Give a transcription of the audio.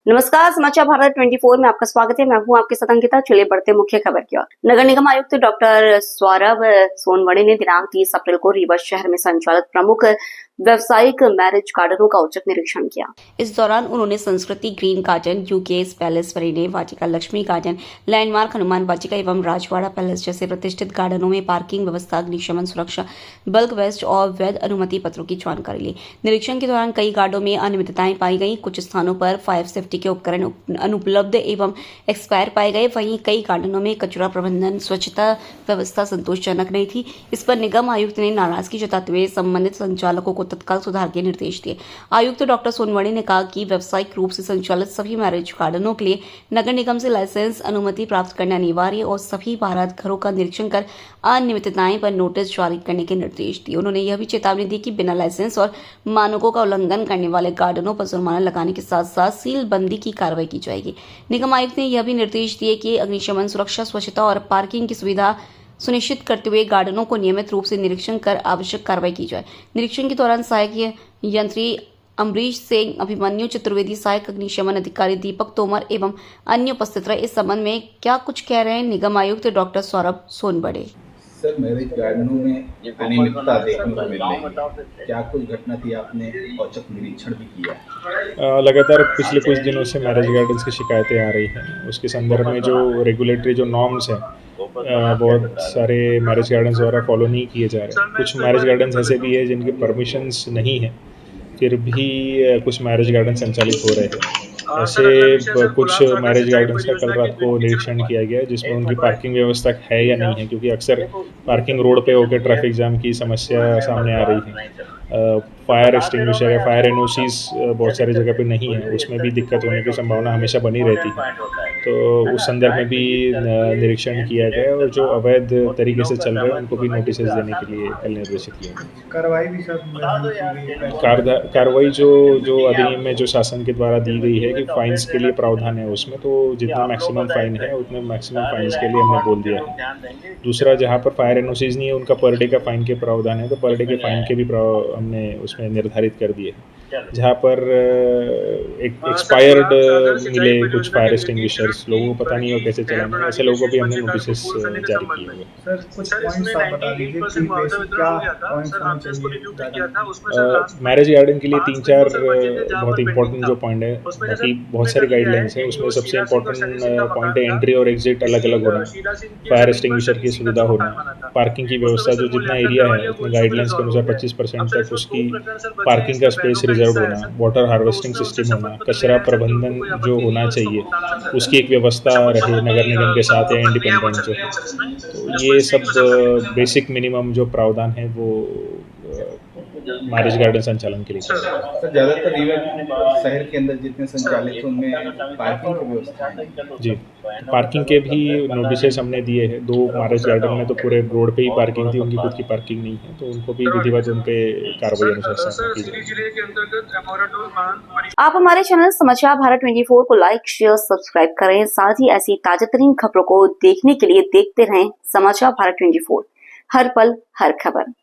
नमस्कार, समाचार भारत 24 में आपका स्वागत है। मैं हूं आपके साथ अंकिता। चलिए बढ़ते मुख्य खबर की ओर। नगर निगम आयुक्त डॉक्टर सौरभ सोनवड़े ने दिनांक 30 अप्रैल को रीवा शहर में संचालित प्रमुख व्यावसायिक मैरिज गार्डनों का औचक निरीक्षण किया। इस दौरान उन्होंने संस्कृति ग्रीन गार्डन, यूकेएस पैलेस, परिणय वाटिका, लक्ष्मी गार्डन, लैंडमार्क हनुमान वाटिका एवं राजवाड़ा पैलेस जैसे प्रतिष्ठित गार्डनों में पार्किंग व्यवस्था, अग्निशमन सुरक्षा, बल्क वेस्ट और वैध अनुमति पत्रों की जानकारी ली। निरीक्षण के दौरान कई गार्डों में अनियमितताएं पाई गई। कुछ स्थानों पर फायर सेफ्टी के उपकरण अनुपलब्ध एवं एक्सपायर पाए गए। वहीं कई गार्डनों में कचरा प्रबंधन, स्वच्छता व्यवस्था संतोषजनक नहीं थी। इस पर निगम आयुक्त ने नाराजगी जताते हुए संबंधित संचालकों को तत्काल सुधार के निर्देश दिए। आयुक्त डॉक्टर सोनवड़े ने कहा कि व्यावसायिक रूप से संचालित सभी मैरिज गार्डनों के लिए नगर निगम से लाइसेंस अनुमति प्राप्त करना अनिवार्य और सभी बारात घरों का निरीक्षण कर अनियमितताएं पर नोटिस जारी करने के निर्देश दिए। उन्होंने यह भी चेतावनी दी कि बिना लाइसेंस और मानकों का उल्लंघन करने वाले गार्डनों पर जुर्माना लगाने के साथ साथ सील बंदी की कार्रवाई की जाएगी। निगम आयुक्त ने यह भी निर्देश दिए कि अग्निशमन सुरक्षा, स्वच्छता और पार्किंग की सुविधा सुनिश्चित करते हुए गार्डनों को नियमित रूप से निरीक्षण कर आवश्यक कार्रवाई की जाए। निरीक्षण के दौरान सहायक यंत्री अमरीश सिंह, अभिमन्यु चतुर्वेदी, सहायक अग्निशमन अधिकारी दीपक तोमर एवं अन्य उपस्थित रहे। इस संबंध में क्या कुछ कह रहे हैं निगम आयुक्त doctor Saurabh Sonwade. Sir, marriage गार्डनों में अनियमितता देखने को मिल रही है। क्या कुछ घटना थी, आपने औचक निरीक्षण भी किया? लगातार पिछले कुछ दिनों से मैरिज गार्डन्स की शिकायतें आ रही हैं। उसके संदर्भ में जो रेगुलेटरी जो नॉर्म्स हैं बहुत सारे मैरिज गार्डन्स द्वारा फॉलो नहीं किए जा रहे। कुछ मैरिज गार्डन्स ऐसे भी हैं जिनके परमिशंस नहीं हैं, फिर भी कुछ मैरिज गार्डन संचालित हो रहे हैं। ऐसे कुछ मैरिज गार्डन्स का कल रात को निरीक्षण किया गया जिसमें उनकी पार्किंग व्यवस्था है या नहीं है, क्योंकि अक्सर पार्किंग रोड पे होकर ट्रैफिक जाम की समस्या सामने आ रही है। फायर एक्सटिंग्विशर या फायर एनओसीज बहुत सारी जगह पे नहीं है, उसमें भी दिक्कत होने की संभावना हमेशा बनी रहती है। तो उस संदर्भ में भी निरीक्षण किया गया और जो अवैध तरीके से चल रहे हैं उनको भी नोटिस देने के लिए कल निर्देशित किया गया। कार्रवाई भी कार्रवाई जो अधिनियम में जो शासन के द्वारा दी गई है कि फाइन्स के लिए प्रावधान है, उसमें तो जितना मैक्सिमम फाइन है उतने मैक्सिमम फाइन्स के लिए हमने बोल दिया है। दूसरा, जहाँ पर फायर एनओसीज नहीं है उनका पर डे का फाइन के प्रावधान है, तो पर डे के फाइन के भी हमने उसमें निर्धारित कर दिए। जहाँ पर एक्सपायर्ड मिले कुछ फायर एक्सटिंग्विशर्स, लोगों को पता नहीं हो कैसे चलाना है, ऐसे लोगों को भी हमने नोटिस जारी किए हुए। सर, कुछ पॉइंट्स आप बता दीजिए कि क्या पॉइंट्स होने चाहिए? मैरिज गार्डन के लिए 3-4 बहुत इंपॉर्टेंट जो पॉइंट है, बाकी बहुत सारी गाइडलाइंस हैं। उसमें सबसे इम्पोर्टेंट पॉइंट है एंट्री और एग्जिट अलग अलग होना, फायर एक्सटिंग्विशर की सुविधा होना, पार्किंग की व्यवस्था जो जितना एरिया है उसमें गाइडलाइंस के अनुसार 25% तक उसकी पार्किंग का स्पेस रिजर्व होना, वाटर हार्वेस्टिंग सिस्टम होना, कचरा प्रबंधन जो होना चाहिए उसकी एक व्यवस्था रहे नगर निगम के साथ या इंडिपेंडेंट जो है। तो ये सब बेसिक मिनिमम जो प्रावधान है वो मैरिज गार्डन संचालन के लिए। सर, ज़्यादातर रीवा शहर के अंदर जितने संचालित उनमें पार्किंग की व्यवस्था है। जी, पार्किंग के भी नोटिस हमने दिए हैं। 2 मैरिज गार्डन में तो पूरे रोड पे ही पार्किंग थी, उनकी खुद की पार्किंग नहीं है, तो उनको भी विधिवत उन पे कार्रवाई अनुशासन की जाएगी। आप हमारे चैनल समाचार भारत 24 को लाइक, शेयर, सब्सक्राइब करें। साथ ही ऐसी ताजा तरीन खबरों को देखने के लिए देखते रहें समाचार भारत 24, हर पल हर खबर।